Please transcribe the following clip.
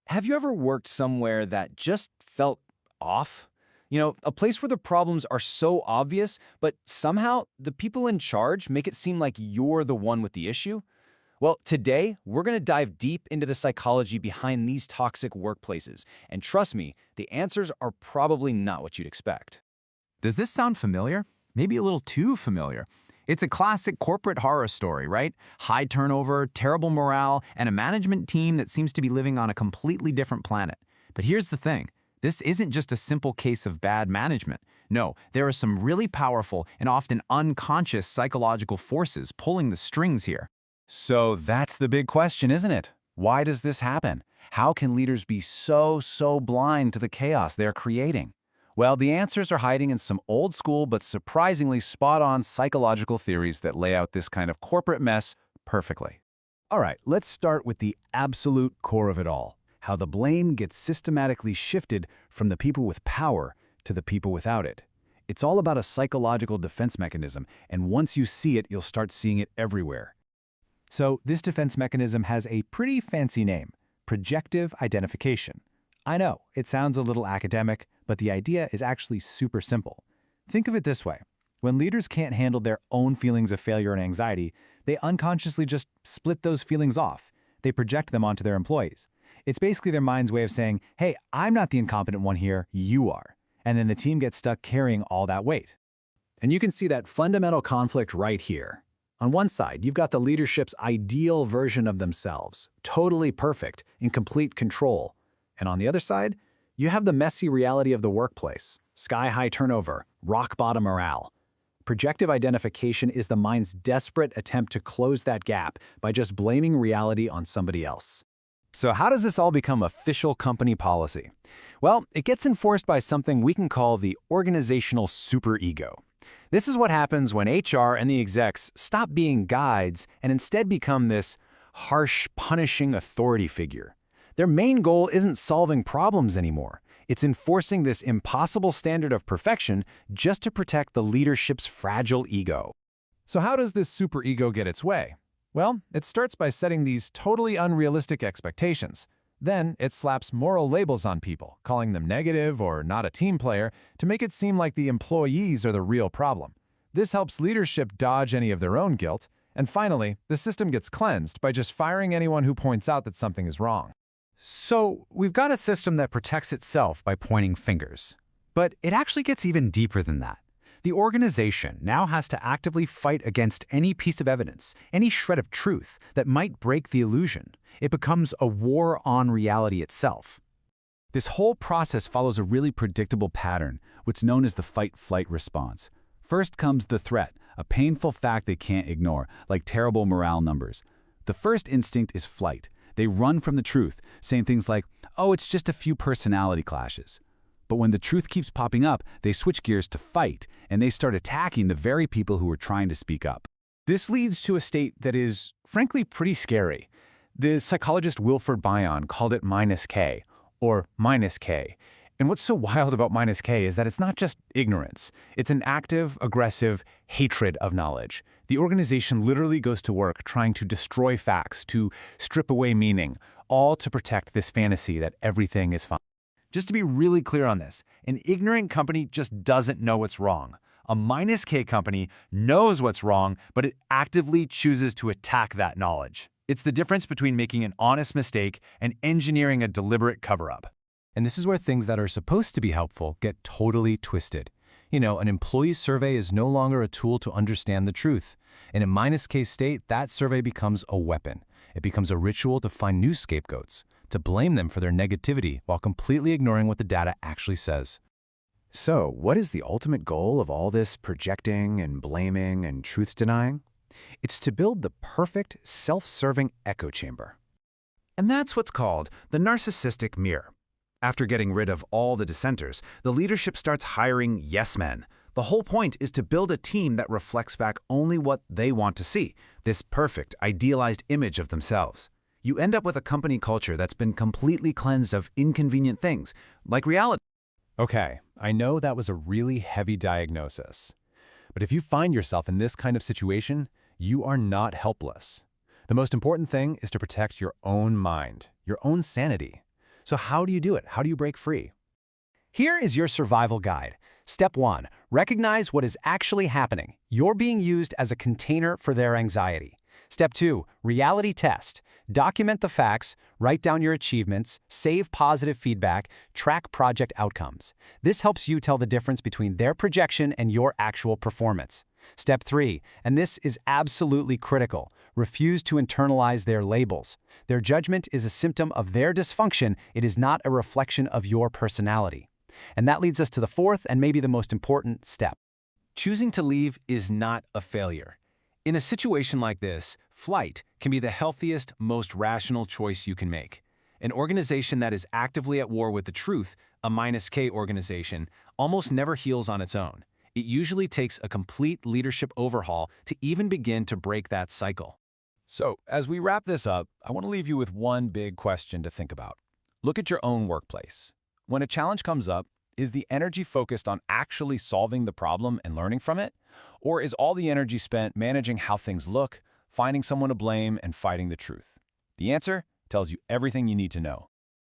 Have you ever worked somewhere that just felt off? A place where the problems are so obvious, but somehow the people in charge make it seem like you're the one with the issue? Well, today, we're going to dive deep into the psychology behind these toxic workplaces. And trust me, the answers are probably not what you'd expect. Does this sound familiar? Maybe a little too familiar. It's a classic corporate horror story, right? High turnover, terrible morale, and a management team that seems to be living on a completely different planet. But here's the thing. This isn't just a simple case of bad management. No, there are some really powerful and often unconscious psychological forces pulling the strings here. So that's the big question, isn't it? Why does this happen? How can leaders be so blind to the chaos they're creating? Well, the answers are hiding in some old-school but surprisingly spot-on psychological theories that lay out this kind of corporate mess perfectly. All right, let's start with the absolute core of it all, how the blame gets systematically shifted from the people with power to the people without it. It's all about a psychological defense mechanism, and once you see it, you'll start seeing it everywhere. So this defense mechanism has a pretty fancy name, Projective Identification. I know, it sounds a little academic, but the idea is actually super simple. Think of it this way. When leaders can't handle their own feelings of failure and anxiety, they unconsciously just split those feelings off. They project them onto their employees. It's basically their mind's way of saying, hey, I'm not the incompetent one here, you are. And then the team gets stuck carrying all that weight. And you can see that fundamental conflict right here. On one side, you've got the leadership's ideal version of themselves, totally perfect, in complete control. And on the other side, you have the messy reality of the workplace, sky-high turnover, rock-bottom morale. Projective identification is the mind's desperate attempt to close that gap by just blaming reality on somebody else. So how does this all become official company policy? Well, it gets enforced by something we can call the organizational superego. This is what happens when HR and the execs stop being guides and instead become this harsh, punishing authority figure. Their main goal isn't solving problems anymore. It's enforcing this impossible standard of perfection just to protect the leadership's fragile ego. So how does this superego get its way? Well, it starts by setting these totally unrealistic expectations. Then it slaps moral labels on people, calling them negative or not a team player, to make it seem like the employees are the real problem. This helps leadership dodge any of their own guilt. And finally, the system gets cleansed by just firing anyone who points out that something is wrong. So we've got a system that protects itself by pointing fingers. But it actually gets even deeper than that. The organization now has to actively fight against any piece of evidence, any shred of truth that might break the illusion. It becomes a war on reality itself. This whole process follows a really predictable pattern, what's known as the fight-flight response. First comes the threat, a painful fact they can't ignore, like terrible morale numbers. The first instinct is flight. They run from the truth, saying things like, oh, it's just a few personality clashes. But when the truth keeps popping up, they switch gears to fight, and they start attacking the very people who are trying to speak up. This leads to a state that is, frankly, pretty scary. The psychologist Freud and Bion called it -K, or -K. And what's so wild about -K is that it's not just ignorance. It's an active, aggressive hatred of knowledge. The organization literally goes to work trying to destroy facts, to strip away meaning, all to protect this fantasy that everything is fine. Just to be really clear on this, an ignorant company just doesn't know what's wrong. A -K company knows what's wrong, but it actively chooses to attack that knowledge. It's the difference between making an honest mistake and engineering a deliberate cover-up. And this is where things that are supposed to be helpful get totally twisted. An employee survey is no longer a tool to understand the truth. In a -K state, that survey becomes a weapon. It becomes a ritual to find new scapegoats, to blame them for their negativity while completely ignoring what the data actually says. So, what is the ultimate goal of all this projecting and blaming and truth denying? It's to build the perfect, self-serving echo chamber. And that's what's called the narcissistic mirror. After getting rid of all the dissenters, the leadership starts hiring yes-men. The whole point is to build a team that reflects back only what they want to see, this perfect, idealized image of themselves. You end up with a company culture that's been completely cleansed of inconvenient things, like reality. Okay, I know that was a really heavy diagnosis. But if you find yourself in this kind of situation, you are not helpless. The most important thing is to protect your own mind, your own sanity. So how do you do it? How do you break free? Here is your survival guide. Step 1. Recognize what is actually happening. You're being used as a container for their anxiety. Step 2. Reality test. Document the facts, write down your achievements, save positive feedback, track project outcomes. This helps you tell the difference between their projection and your actual performance. Step 3, and this is absolutely critical, refuse to internalize their labels. Their judgment is a symptom of their dysfunction, it is not a reflection of your personality. And that leads us to the fourth and maybe the most important step. Choosing to leave is not a failure. In a situation like this, flight can be the healthiest, most rational choice you can make. An organization that is actively at war with the truth, a -K organization, almost never heals on its own. It usually takes a complete leadership overhaul to even begin to break that cycle. So, as we wrap this up, I want to leave you with one big question to think about. Look at your own workplace. When a challenge comes up, is the energy focused on actually solving the problem and learning from it? Or is all the energy spent managing how things look, finding someone to blame, and fighting the truth? The answer tells you everything you need to know.